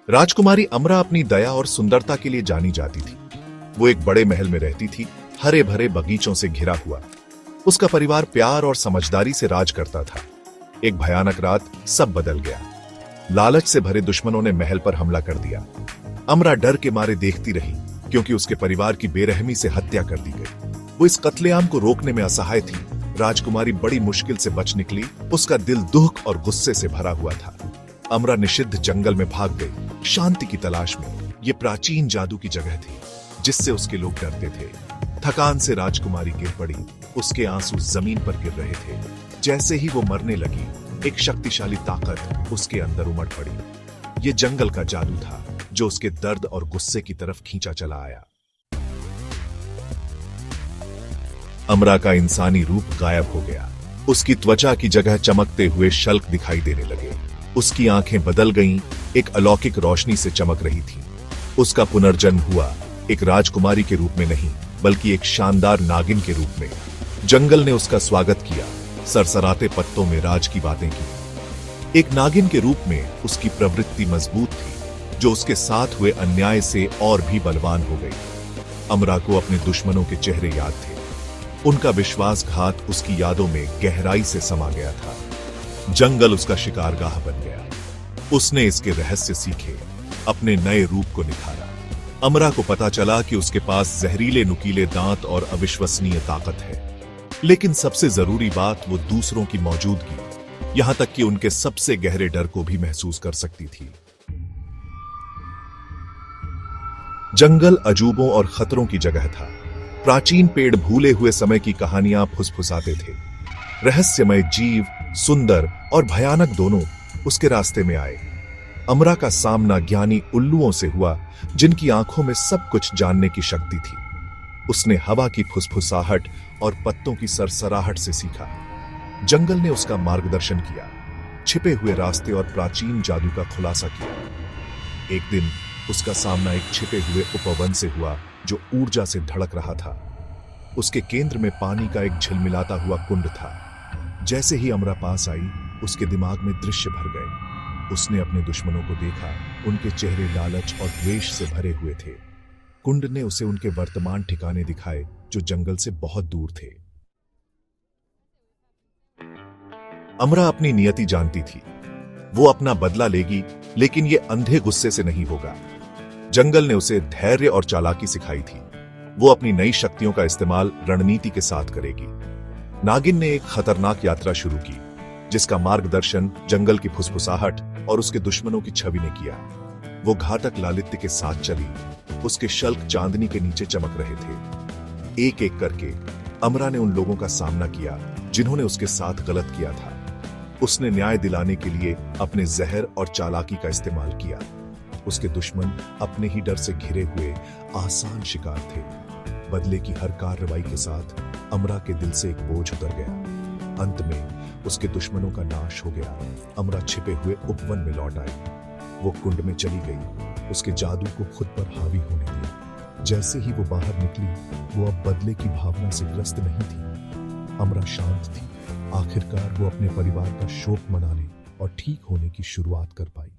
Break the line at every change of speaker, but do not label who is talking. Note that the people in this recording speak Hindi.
राजकुमारी अमरा अपनी दया और सुंदरता के लिए जानी जाती थी। वो एक बड़े महल में रहती थी, हरे भरे बगीचों से घिरा हुआ। उसका परिवार प्यार और समझदारी से राज करता था। एक भयानक रात सब बदल गया। लालच से भरे दुश्मनों ने महल पर हमला कर दिया। अमरा डर के मारे देखती रही, क्योंकि उसके परिवार की बेरहमी से हत्या कर दी गई। वो इस कत्लेआम को रोकने में असहाय थी। राजकुमारी बड़ी मुश्किल से बच निकली। उसका दिल दुख और गुस्से से भरा हुआ था। अमरा निषिद्ध जंगल में भाग गई, शांति की तलाश में। ये प्राचीन जादू की जगह थी, जिससे उसके लोग डरते थे। थकान से राजकुमारी गिर पड़ी। उसके आंसू जमीन पर गिर रहे थे। जैसे ही वो मरने लगी, एक शक्तिशाली ताकत उसके अंदर उमड़ पड़ी। ये जंगल का जादू था, जो उसके दर्द और गुस्से की तरफ खींचा चला आया। अमरा का इंसानी रूप गायब हो गया। उसकी त्वचा की जगह चमकते हुए शल्क दिखाई देने लगे। उसकी आंखें बदल गईं, एक अलौकिक रोशनी से चमक रही थी। उसका पुनर्जन्म हुआ, एक राजकुमारी के रूप में नहीं, बल्कि एक शानदार नागिन के रूप में। जंगल ने उसका स्वागत किया, सरसराते पत्तों में राज की बातें की। एक नागिन के रूप में उसकी प्रवृत्ति मजबूत थी, जो उसके साथ हुए अन्याय से और भी बलवान हो गई। अमरा को अपने दुश्मनों के चेहरे याद थे। उनका विश्वासघात उसकी यादों में गहराई से समा गया था। जंगल उसका शिकारगाह बन गया। उसने इसके रहस्य सीखे, अपने नए रूप को निखारा। अमरा को पता चला कि उसके पास जहरीले नुकीले दांत और अविश्वसनीय ताकत है। लेकिन सबसे जरूरी बात, वो दूसरों की मौजूदगी, यहां तक कि उनके सबसे गहरे डर को भी महसूस कर सकती थी। जंगल अजूबों और खतरों की जगह था। प्राचीन पेड़ भूले हुए समय की कहानियां फुसफुसाते थे। रहस्यमय जीव, सुंदर और भयानक दोनों उसके रास्ते में आए। अमरा का सामना ज्ञानी उल्लुओं से हुआ, जिनकी आंखों में सब कुछ जानने की शक्ति थी। उसने हवा की फुसफुसाहट और पत्तों की सरसराहट से सीखा। जंगल ने उसका मार्गदर्शन किया, छिपे हुए रास्ते और प्राचीन जादू का खुलासा किया। एक दिन उसका सामना एक छिपे हुए उपवन से हुआ, जो ऊर्जा से धड़क रहा था। उसके केंद्र में पानी का एक झिलमिलाता हुआ कुंड था। जैसे ही अमरा पास आई, उसके दिमाग में दृश्य भर गए। उसने अपने दुश्मनों को देखा। उनके चेहरे लालच और द्वेष से भरे हुए थे। कुंड ने उसे उनके वर्तमान ठिकाने दिखाए, जो जंगल से बहुत दूर थे। अमरा अपनी नियति जानती थी। वो अपना बदला लेगी, लेकिन ये अंधे गुस्से से नहीं होगा। जंगल ने उसे धैर्य और चालाकी सिखाई थी। वो अपनी नई शक्तियों का इस्तेमाल रणनीति के साथ करेगी। नागिन ने एक खतरनाक यात्रा शुरू की, जिसका मार्गदर्शन जंगल की फुसफुसाहट और उसके दुश्मनों की छवि ने किया। वो घातक लालित्य के साथ चली। उसके शल्क चांदनी के नीचे चमक रहे थे। एक एक करके अमरा ने उन लोगों का सामना किया, जिन्होंने उसके साथ गलत किया था। उसने न्याय दिलाने के लिए अपने जहर और चालाकी का इस्तेमाल किया। उसके दुश्मन अपने ही डर से घिरे हुए आसान शिकार थे। बदले की हर कार्रवाई के साथ अमरा के दिल से एक बोझ उतर गया। अंत में उसके दुश्मनों का नाश हो गया। अमरा छिपे हुए उपवन में लौट आई। वो कुंड में चली गई, उसके जादू को खुद पर हावी होने दिया। जैसे ही वो बाहर निकली, वो अब बदले की भावना से ग्रस्त नहीं थी। अमरा शांत थी। आखिरकार वो अपने परिवार का शोक मनाने और ठीक होने की शुरुआत कर पाई।